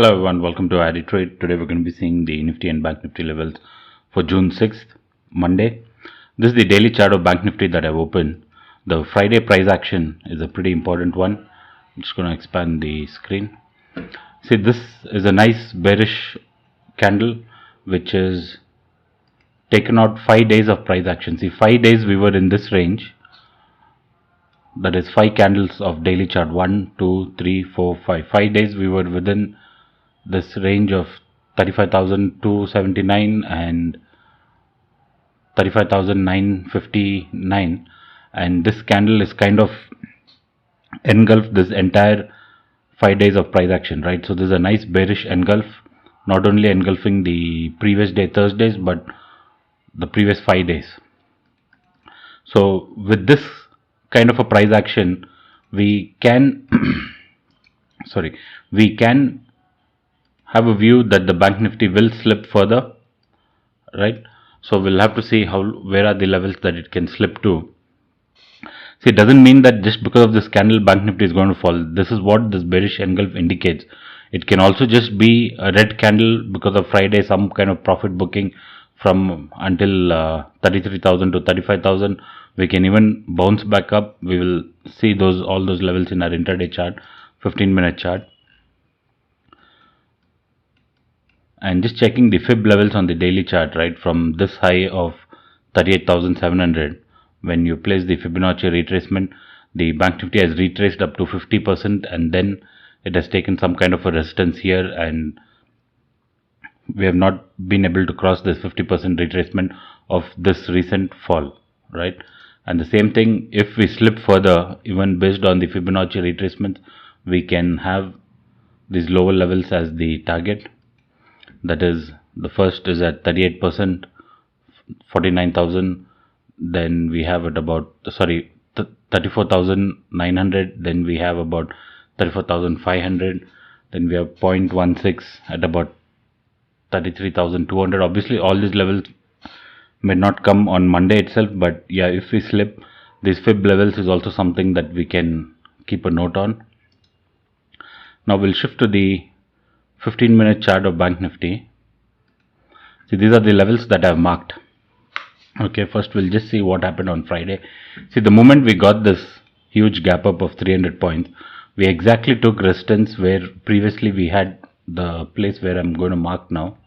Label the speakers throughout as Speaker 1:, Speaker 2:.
Speaker 1: Hello everyone, welcome to Addy Trade. Today we're going to be seeing the Nifty and Banknifty levels for June 6th, Monday. This is the daily chart of Banknifty that I've opened. The Friday price action is a pretty important one. I'm just going to expand the screen. See, this is a nice bearish candle which is taken out 5 days of price action. See, 5 days we were in this range. That is 5 candles of daily chart. 1, 2, 3, 4, 5. 5 days we were within this range of 35,279 and 35,959, and this candle is kind of engulfed this entire 5 days of price action, right? So this is a nice bearish engulf, not only engulfing the previous day Thursdays but the previous 5 days. So with this kind of a price action, we can we can have a view that the Bank Nifty will slip further, right? So we'll have to see where are the levels that it can slip to. See, it doesn't mean that just because of this candle Bank Nifty is going to fall. This is what this bearish engulf indicates. It can also just be a red candle because of Friday, some kind of profit booking from until 33,000 to 35,000. We can even bounce back up. We will see all those levels in our intraday chart, 15-minute chart. And just checking the fib levels on the daily chart, right, from this high of 38,700, when you place the Fibonacci retracement, the Bank Nifty has retraced up to 50%, and then it has taken some kind of a resistance here, and we have not been able to cross this 50% retracement of this recent fall, right? And the same thing, if we slip further, even based on the Fibonacci retracement, we can have these lower levels as the target. That is, the first is at 38%, 49,000. Then we have at about 34,900. Then we have about 34,500. Then we have 0.16 at about 33,200. Obviously, all these levels may not come on Monday itself, but yeah, if we slip, these fib levels is also something that we can keep a note on. Now we'll shift to the 15-minute chart of Bank Nifty. See, these are the levels that I've marked. Okay, first we'll just see what happened on Friday. See, the moment we got this huge gap up of 300 points, we exactly took resistance where previously we had the place where I'm going to mark now.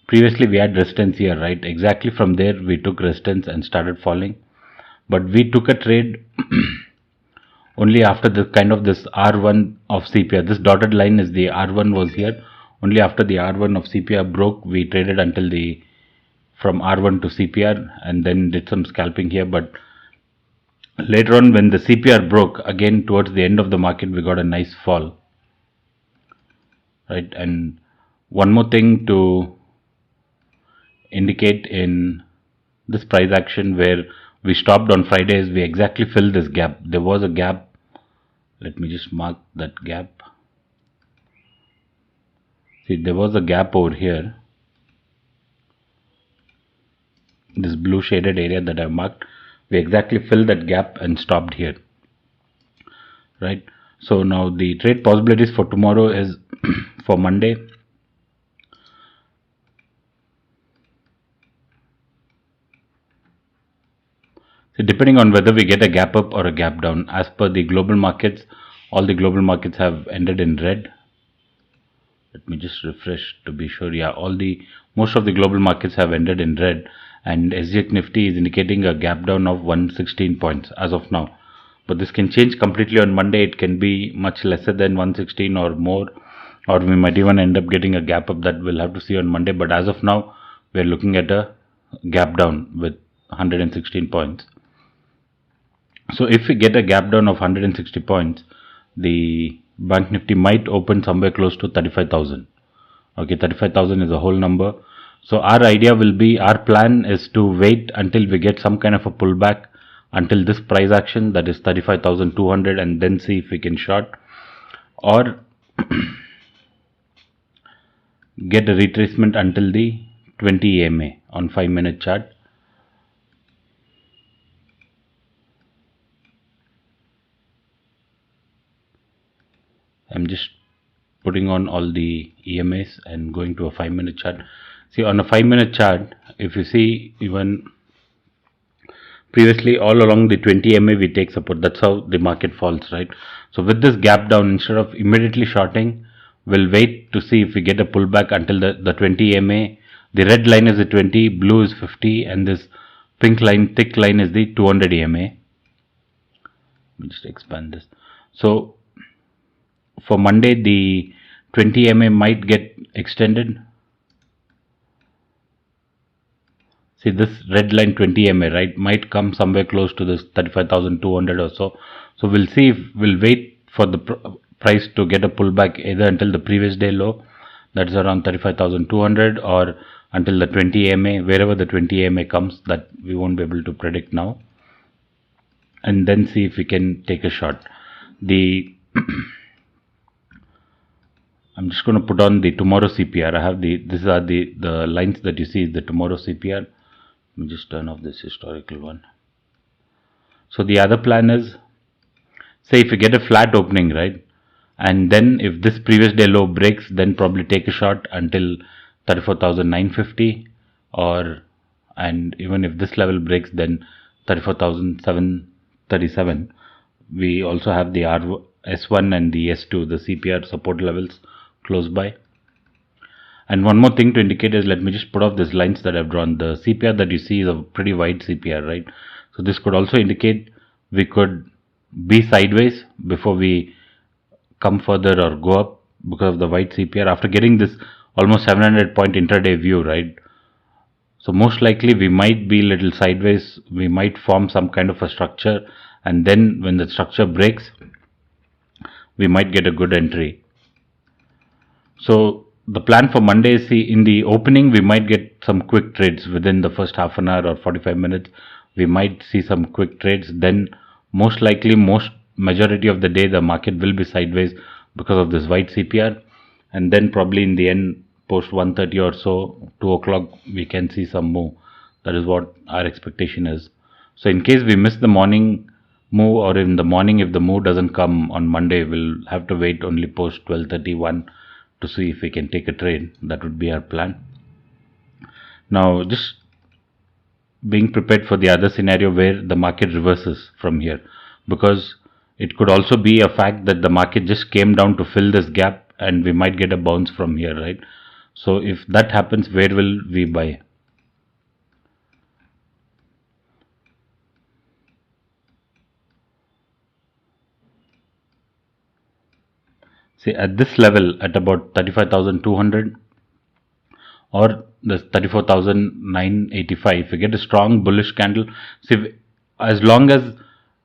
Speaker 1: Previously we had resistance here, right? Exactly from there we took resistance and started falling. But we took a trade only after the kind of this R1 of CPR. This dotted line is the R1 was here. Only after the R1 of CPR broke, we traded until from R1 to CPR, and then did some scalping here. But later on, when the CPR broke, again towards the end of the market, we got a nice fall, right? And one more thing to indicate in this price action where we stopped on Friday is we exactly filled this gap. There was a gap. Let me just mark that gap. See, there was a gap over here, this blue shaded area that I marked. We exactly filled that gap and stopped here, right? So now the trade possibilities for tomorrow is for Monday. So depending on whether we get a gap up or a gap down, as per the global markets, all the global markets have ended in red. Let me just refresh to be sure. Yeah, most of the global markets have ended in red, and SGX Nifty is indicating a gap down of 116 points as of now. But this can change completely on Monday. It can be much lesser than 116 or more, or we might even end up getting a gap up. That we'll have to see on Monday. But as of now, we're looking at a gap down with 116 points. So if we get a gap down of 160 points, the Bank Nifty might open somewhere close to 35,000. Okay, 35,000 is a whole number. So our plan is to wait until we get some kind of a pullback until this price action, that is 35,200, and then see if we can short or get a retracement until the 20 EMA on 5-minute chart. I'm just putting on all the EMAs and going to a 5-minute chart. See, on a 5-minute chart, if you see, even previously all along the 20 MA we take support. That's how the market falls, right? So with this gap down, instead of immediately shorting, we'll wait to see if we get a pullback until the 20 MA. The red line is the 20, blue is 50, and this pink line, thick line is the 200 MA. Let me just expand this. So for Monday, the 20 MA might get extended. See, this red line 20 MA, right, might come somewhere close to this 35,200 or so. So we'll see if we'll wait for the price to get a pullback either until the previous day low, that's around 35,200, or until the 20 MA, wherever the 20 MA comes, that we won't be able to predict now, and then see if we can take a shot. I'm just going to put on the tomorrow CPR. I have these are the lines that you see is the tomorrow CPR. Let me just turn off this historical one. So the other plan is, say if you get a flat opening, right, and then if this previous day low breaks, then probably take a shot until 34,950, and even if this level breaks, then 34,737. We also have the S1 and the S2, the CPR support levels close by. And one more thing to indicate is, let me just put off these lines that I've drawn. The CPR that you see is a pretty wide CPR, right? So this could also indicate we could be sideways before we come further or go up because of the wide CPR after getting this almost 700 point intraday view, right? So most likely we might be a little sideways. We might form some kind of a structure, and then when the structure breaks, we might get a good entry. So the plan for Monday is, see, in the opening we might get some quick trades within the first half an hour or 45 minutes. We might see some quick trades. Then most likely, majority of the day the market will be sideways because of this wide CPR, and then probably in the end, post 1:30 or so, 2 o'clock, we can see some move. That is what our expectation is. So in case we miss the morning move, or in the morning if the move doesn't come on Monday, we'll have to wait only post 12:31 to see if we can take a trade. That would be our plan. Now just being prepared for the other scenario where the market reverses from here, because it could also be a fact that the market just came down to fill this gap and we might get a bounce from here, right? So if that happens, where will we buy? See, at this level, at about 35,200 or the 34,985, if you get a strong bullish candle, see, as long as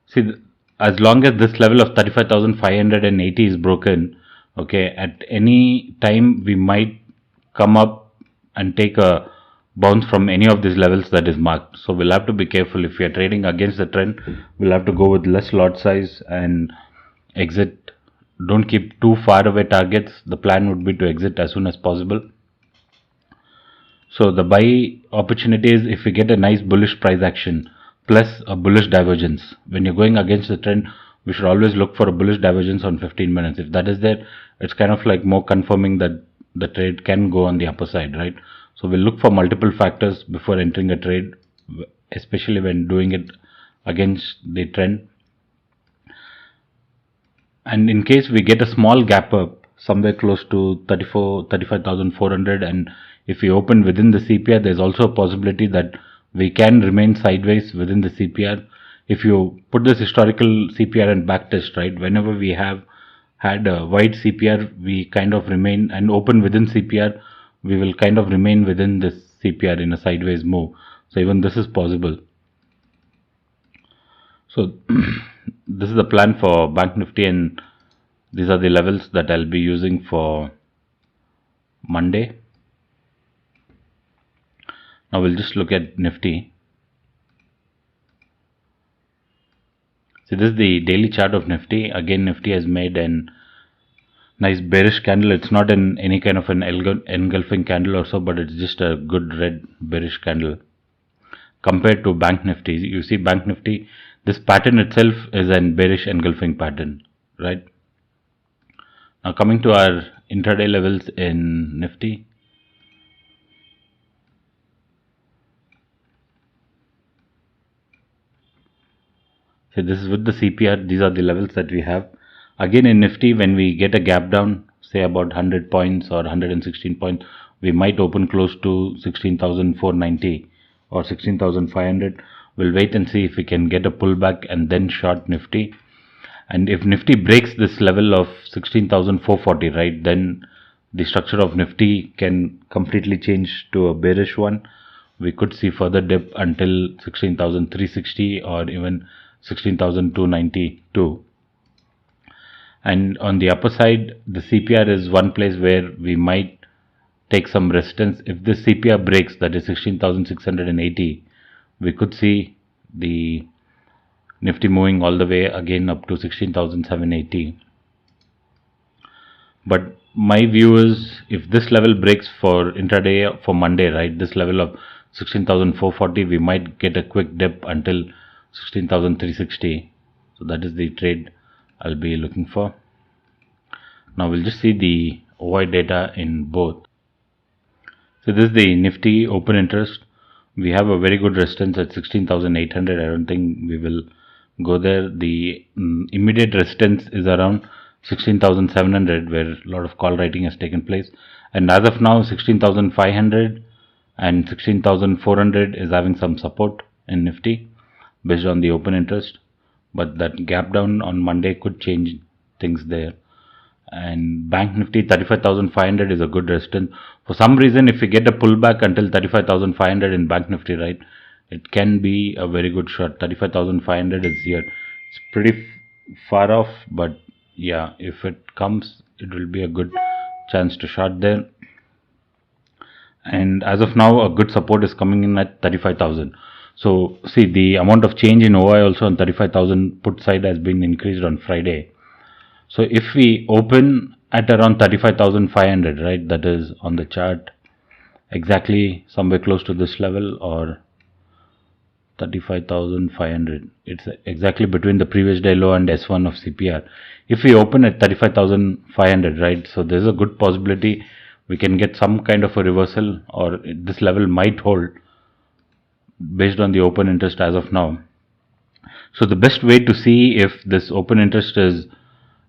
Speaker 1: this level of 35,580 is broken, okay, at any time we might come up and take a bounce from any of these levels that is marked. So we'll have to be careful. If we are trading against the trend, we'll have to go with less lot size and exit. Don't keep too far away targets. The plan would be to exit as soon as possible. So the buy opportunity is if we get a nice bullish price action plus a bullish divergence. When you're going against the trend, we should always look for a bullish divergence on 15 minutes. If that is there, it's kind of like more confirming that the trade can go on the upper side, right? So we'll look for multiple factors before entering a trade, especially when doing it against the trend. And in case we get a small gap up somewhere close to 35,400, and if we open within the CPR, there's also a possibility that we can remain sideways within the CPR. If you put this historical CPR and backtest, right, whenever we have had a wide CPR, we kind of remain and open within CPR, we will kind of remain within this CPR in a sideways move. So even this is possible. So this is the plan for Banknifty, and these are the levels that I'll be using for Monday. Now we'll just look at Nifty. So this is the daily chart of Nifty. Again, Nifty has made a nice bearish candle. It's not in any kind of an engulfing candle or so, but it's just a good red bearish candle. Compared to Banknifty, you see Banknifty, this pattern itself is a bearish engulfing pattern, right? Now coming to our intraday levels in Nifty. So this is with the CPR. These are the levels that we have. Again in Nifty, when we get a gap down, say about 100 points or 116 points, we might open close to 16,490 or 16,500. We'll wait and see if we can get a pullback and then short Nifty. And if Nifty breaks this level of 16,440, right, then the structure of Nifty can completely change to a bearish one. We could see further dip until 16,360 or even 16,292. And on the upper side, the CPR is one place where we might take some resistance. If this CPR breaks, that is 16,680, we could see the Nifty moving all the way again up to 16,780. But my view is, if this level breaks for intraday for Monday, right, this level of 16,440, we might get a quick dip until 16,360. So that is the trade I'll be looking for. Now we'll just see the OI data in both. So this is the Nifty open interest. We have a very good resistance at 16,800. I don't think we will go there. The immediate resistance is around 16,700, where a lot of call writing has taken place. And as of now, 16,500 and 16,400 is having some support in Nifty based on the open interest. But that gap down on Monday could change things there. And Banknifty 35,500 is a good resistance. For some reason, if we get a pullback until 35,500 in Banknifty, right, it can be a very good shot. 35,500 is here. It's pretty far off, but yeah, if it comes, it will be a good chance to short there. And as of now, a good support is coming in at 35,000. So see, the amount of change in OI also on 35,000 put side has been increased on Friday. So if we open at around 35,500, right, that is on the chart exactly somewhere close to this level, or 35,500, it's exactly between the previous day low and S1 of CPR. If we open at 35,500, right, so there's a good possibility we can get some kind of a reversal, or this level might hold based on the open interest as of now. So the best way to see if this open interest is,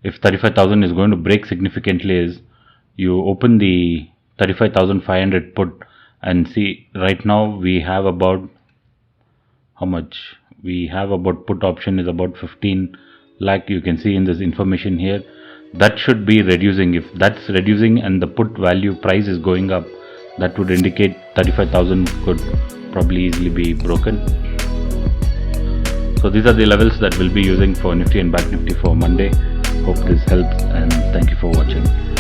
Speaker 1: if 35,000 is going to break significantly, is you open the 35,500 put and see. Right now we have about, how much we have about put option is about 15 lakh. You can see in this information here, that should be reducing. If that's reducing and the put value price is going up, that would indicate 35,000 could probably easily be broken. So these are the levels that we'll be using for Nifty and Bank Nifty for Monday. Hope this helps, and thank you for watching.